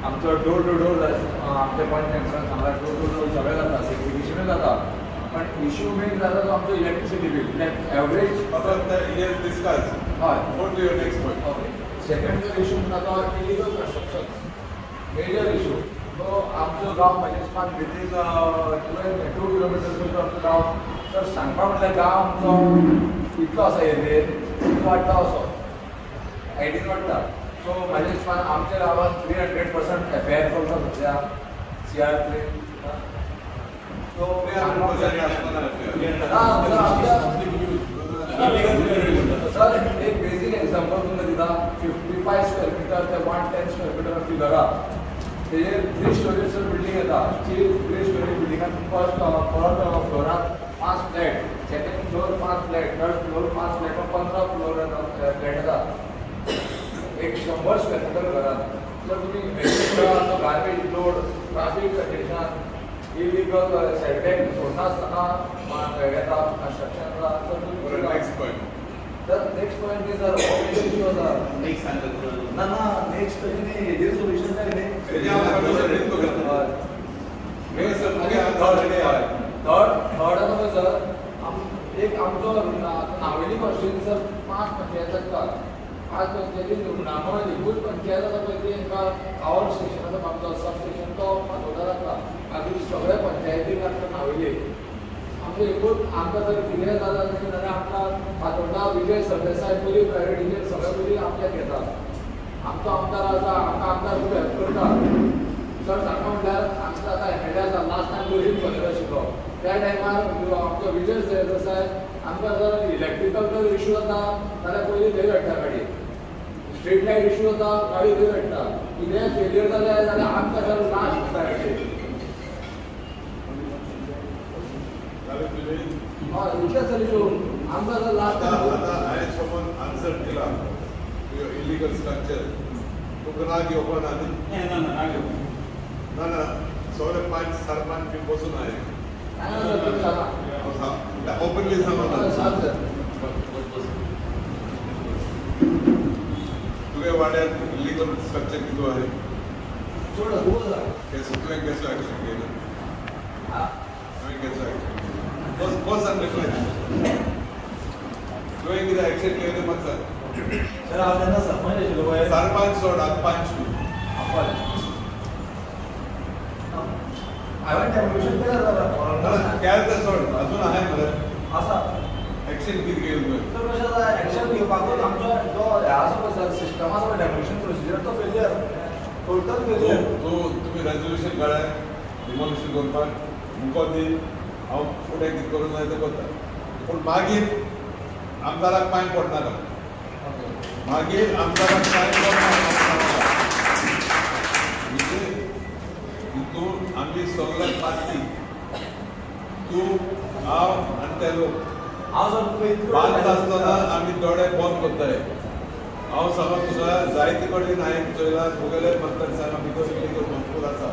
आमचो door to door आमच्या point टेम्परान सांगला डोर टू डोर सगळें जाता सेग्रिगेशनूय जाता पण इश्यू मेन जाता तो आमचो इलेक्ट्रिसिटी बील लायक एवरेज डिस्कस हय next point okay second issue जाता इलिगल कंस्ट्रक्शन मेजर इश्यू तो आमचो गांव मॅनेजमेंट बिटवीन 2 किलोमिटर आमचो गांव तर सांगपा म्हटल्यार गांव आमचो इतलो आसा एरियेन इतलो वाडटा असो आयडीन वाडटा सो मॅनेजमेंट आमच्या गांवांत 300% एफआयआर करता सध्या CR3 सो सर एक बेसिक एग्जांपल तुमकां दिता 55 स्क्वेअर मिटर ते 110 स्क्वेअर मिटर आमची घरां तेजेर 3 स्टोरेजचो बिल्डींग येता 3 स्टोरेज बिल्डिंगान फर्स्ट फ्लोराक 5 flat second floor 5 flat third floor 5 flat 15 floor flat येता एक 100 स्क्वेअर मिटर घरात जर तुम्ही garbage load traffic condition illegal setback सोडनासतना येता कन्स्ट्रक्शनला तर तुम्ही नेक्स्ट पॉइंट तर नेक्स्ट पॉइंट इज इश्यू आसा नेक्स्ट ना नेक्स्ट तुमी हेजेर सोल्यूशन जाय न्ही थर्ड आसा सर एक आमचो नावेली कॉन्स्टिट्युएन्सी सर 5 पंचायत आसता 5 पंचायती नामो एकूच पंचायत आसा पळय ती हांकां पावर स्टेशन आसा आमचो सब स्टेशन तो फातोर्डा लागता बाकी सगळ्या पंचायतीक लागता नावेली आमचो एकूच आमकां जर कितेंय जाता न्ही जाल्यार आमकां फातोर्डा विजय सरदेसाय पयलीं प्रायवेट इंजिनियर सगळे पयलीं आमच्याक घेता आमचो आमदार आसा आमकां आमदार खूब हेल्प करता सर सांगता म्हटल्यार आमचो आतां एमएलए आसा लास्ट टायम गरीब कॉलेज आशिल्लो त्या टायमार आमचो विजय सरदेसाय आमकां जर इलेक्ट्रिकल जर इश्यू जाता जाल्यार पयलीं थंय हाडटा गाडी स्ट्रीट लायट इश्यू जाता गाडी थंय हाडटा कितेंय फेल्युअर जालें जाल्यार आमकां सर लास्ट जाता गाडी इतलें सर इश्यू आमकां जर लास्ट हांवें समज आन्सर दिला इलिगल स्ट्रक्चर तुका राग येवपा ना न्ही ना सगळे 5 सरपंच बी बसून हांवें ओपनली सांगता तुगे वाड्यार इलिगल स्ट्रक्चर कितलो आहे तुवें केसो एक्शन केलं हांवें केसो एक्शन बस सांग तुवें कितें एक्शन केलें म्हाका सांग सर हांव तेन्ना सरपंच आशिल्लो पळय सरपंच सोड पंच हांवें डेमोलिशन केलें तें सोड अजून आहाय मरे आसा एक्शन कितें केलें तुवें सर कशें जाता एक्शन घेवपाकूच आमचो जो हे आसा पळय सर सिस्टम आसा पळय डेमोलिशन प्रोसिजर तो फेलियर टोटल फेलियर तुमी रेजोल्यूशन काडाय डिमोलिशन करपाक मुको दी हांव फुडें कितें करूं जाय तें करता पूण मागीर आमदाराक पांय पडनाका मागीर आमदाराक पांय पडनाका हितून आमी सगळे पार्टी तूं हांव आनी ते लोक हांव सर बांद आसतना आमी दोळे बंद करताय हांव समज तुका जायते कडेन हांवें चोयला तुगेले मतदारसंघा भितर इलिगल भरपूर आसा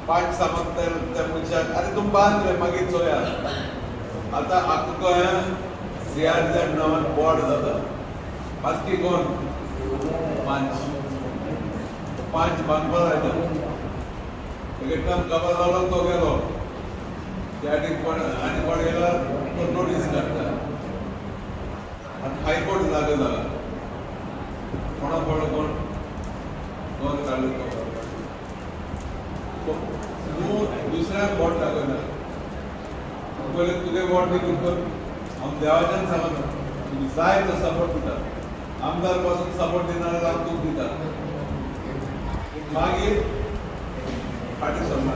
5 समज ते मनशाक अरे तूं बांद रे मागीर चोया आतां आख्खो गोंयान CRZ नांवान बोर्ड जाता बाकी कोण 5 बांदपा लायता एकदम कबर जालो तो गेलो त्या कोण आनी कोण येयला तो नोटीस काडटा आतां हायकोर्ट जागा जाला कोणा कोण काडलो तो तूं दुसऱ्याक वोट दाखयना पयले तुगे वोट दिवून कर हांव देवाच्यान सांगता तुमी जाय तो सपोर्ट दिता आमदार पासून सपोर्ट दिना जाल्यार हांव तुका दिता मागीर फाटीं सरना